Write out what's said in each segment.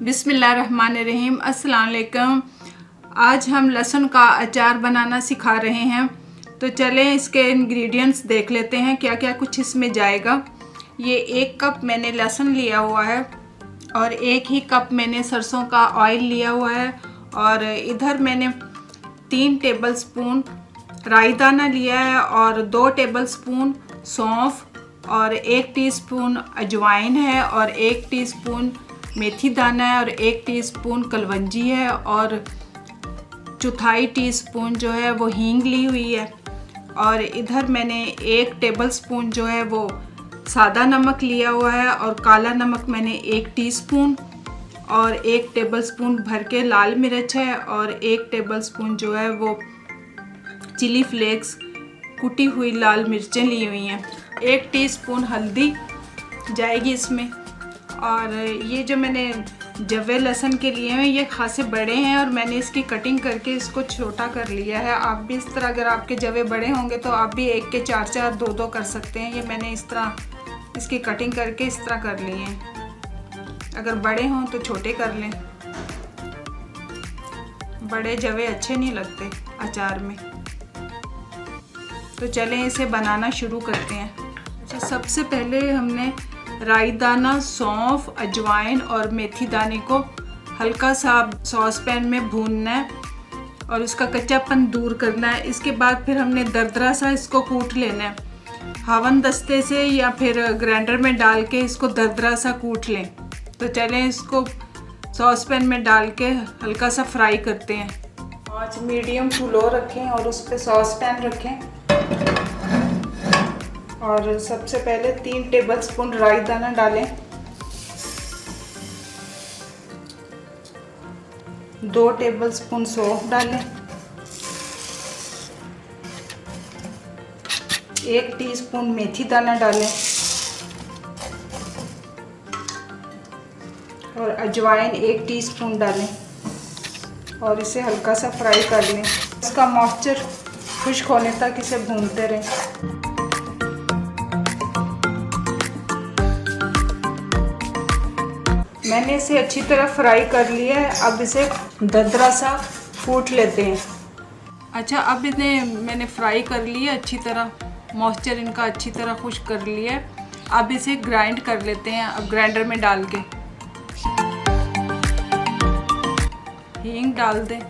बिस्मिल्लाहिर्रहमानिर्रहीम। अस्सलाम वालेकुम। आज हम लहसुन का अचार बनाना सिखा रहे हैं, तो चलें इसके इंग्रेडिएंट्स देख लेते हैं क्या क्या कुछ इसमें जाएगा। ये 1 कप मैंने लहसुन लिया हुआ है और 1 ही कप मैंने सरसों का ऑयल लिया हुआ है, और इधर मैंने 3 टेबलस्पून राई दाना लिया है और 2 टेबलस्पून सौंफ और 1 टीस्पून अजवाइन है और 1 टीस्पून मेथी दाना है और 1 टीस्पून कलवंजी है और 1/4 टीस्पून जो है वो हींग ली हुई है। और इधर मैंने 1 टेबलस्पून जो है वो सादा नमक लिया हुआ है और काला नमक मैंने 1 टीस्पून और 1 टेबलस्पून भर के लाल मिर्च है और 1 टेबलस्पून जो है वो चिली फ्लेक्स कुटी हुई लाल मिर्चें ली हुई हैं। 1 टीस्पून हल्दी जाएगी इसमें। और ये जो मैंने जवे लहसुन के लिए हैं ये खासे बड़े हैं और मैंने इसकी कटिंग करके इसको छोटा कर लिया है। आप भी इस तरह, अगर आपके जवे बड़े होंगे तो आप भी 1 के 4-4 2-2 कर सकते हैं। ये मैंने इस तरह इसकी कटिंग करके इस तरह कर लिए हैं। अगर बड़े हों तो छोटे कर लें, बड़े जवे अच्छे नहीं लगते अचार में। तो चलें इसे बनाना शुरू करते हैं। अच्छा, सबसे पहले हमने राई दाना, सौंफ, अजवाइन और मेथी दाने को हल्का सा सॉस पैन में भूनना है और उसका कच्चापन दूर करना है। इसके बाद फिर हमने दरदरा सा इसको कूट लेना है। हावन दस्ते से या फिर ग्राइंडर में डाल के इसको दरदरा सा कूट लें। तो चलें इसको सॉस पैन में डाल के हल्का सा फ्राई करते हैं। 5 मीडियम टू लो रखें और उस पर सॉस पैन रखें और सबसे पहले 3 टेबलस्पून राई दाना डालें, 2 टेबलस्पून सौंफ डालें, 1 टीस्पून मेथी दाना डालें और अजवाइन 1 टीस्पून डालें और इसे हल्का सा फ्राई कर लें। इसका मॉइस्चर खुश्क होने तक इसे भूनते रहें। मैंने इसे अच्छी तरह फ्राई कर लिया है। अब इसे दरदरा सा कूट लेते हैं। अच्छा, अब इन्हें मैंने फ्राई कर लिया अच्छी तरह, मॉइस्चर इनका अच्छी तरह खुश्क कर लिया है। अब इसे ग्राइंड कर लेते हैं। अब ग्राइंडर में डाल के हींग डाल दें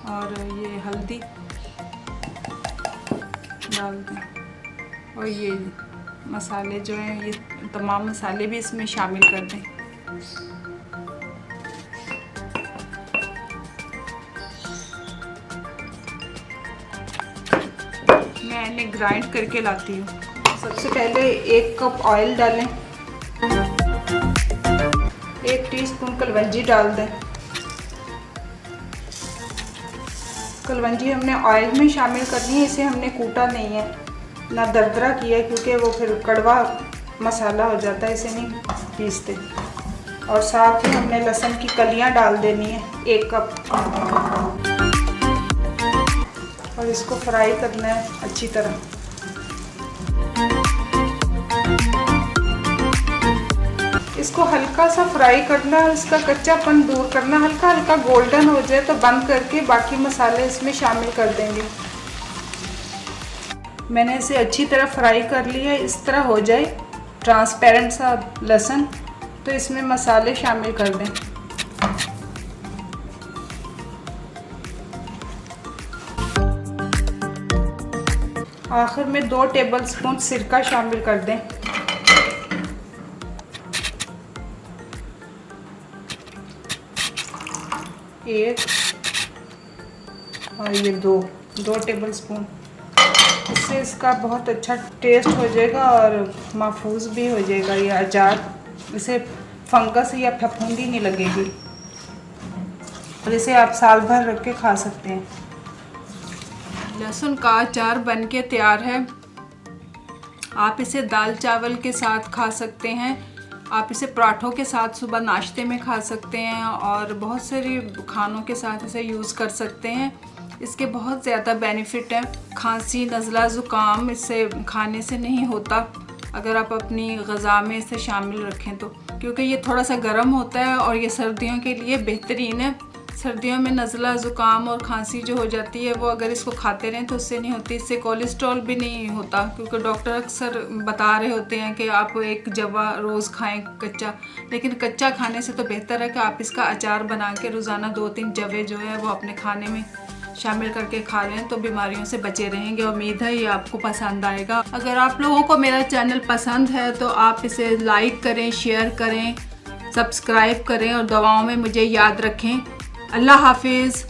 और ये हल्दी डाल दें और ये मसाले जो हैं, ये तमाम मसाले भी इसमें शामिल कर दें। मैं इन्हें ग्राइंड करके लाती हूँ। सबसे पहले 1 कप ऑयल डालें, 1 टीस्पून कलवंजी डाल दें। कलवंजी हमने ऑयल में शामिल करनी है, इसे हमने कूटा नहीं है ना दरदरा किया, क्योंकि वो फिर कड़वा मसाला हो जाता है, इसे नहीं पीसते। और साथ ही हमने लहसुन की कलियां डाल देनी है 1 कप और इसको फ्राई करना है अच्छी तरह। इसको हल्का सा फ्राई करना है, इसका कच्चापन दूर करना। हल्का हल्का गोल्डन हो जाए तो बंद करके बाकी मसाले इसमें शामिल कर देंगे। मैंने इसे अच्छी तरह फ्राई कर लिया है। इस तरह हो जाए ट्रांसपेरेंट सा लहसुन, तो इसमें मसाले शामिल कर दें। आखिर में 2 टेबलस्पून सिरका शामिल कर दें। एक और ये 2 टेबलस्पून। इससे इसका बहुत अच्छा टेस्ट हो जाएगा और महफूज भी हो जाएगा ये अचार। इसे फंगस या फफूंदी नहीं लगेगी और इसे आप साल भर रख के खा सकते हैं। लहसुन का अचार बनके तैयार है। आप इसे दाल चावल के साथ खा सकते हैं, आप इसे पराठों के साथ सुबह नाश्ते में खा सकते हैं और बहुत सारे खानों के साथ इसे यूज़ कर सकते हैं। इसके बहुत ज़्यादा बेनिफिट हैं। खांसी, नज़ला, ज़ुकाम इससे खाने से नहीं होता अगर आप अपनी ग़ज़ा में इसे शामिल रखें तो। क्योंकि ये थोड़ा सा गर्म होता है और ये सर्दियों के लिए बेहतरीन है। सर्दियों में नज़ला, ज़ुकाम और खांसी जो हो जाती है वो अगर इसको खाते रहें तो उससे नहीं होती। इससे कोलेस्ट्रॉल भी नहीं होता, क्योंकि डॉक्टर अक्सर बता रहे होते हैं कि आप एक जवा रोज़ खाएं कच्चा, लेकिन कच्चा खाने से तो बेहतर है कि आप इसका अचार बना के रोज़ाना 2-3 जवे जो है वो अपने खाने में शामिल करके खा लें तो बीमारियों से बचे रहेंगे। उम्मीद है ये आपको पसंद आएगा। अगर आप लोगों को मेरा चैनल पसंद है तो आप इसे लाइक करें, शेयर करें, सब्सक्राइब करें और दुआओं में मुझे याद रखें। अल्लाह हाफिज़।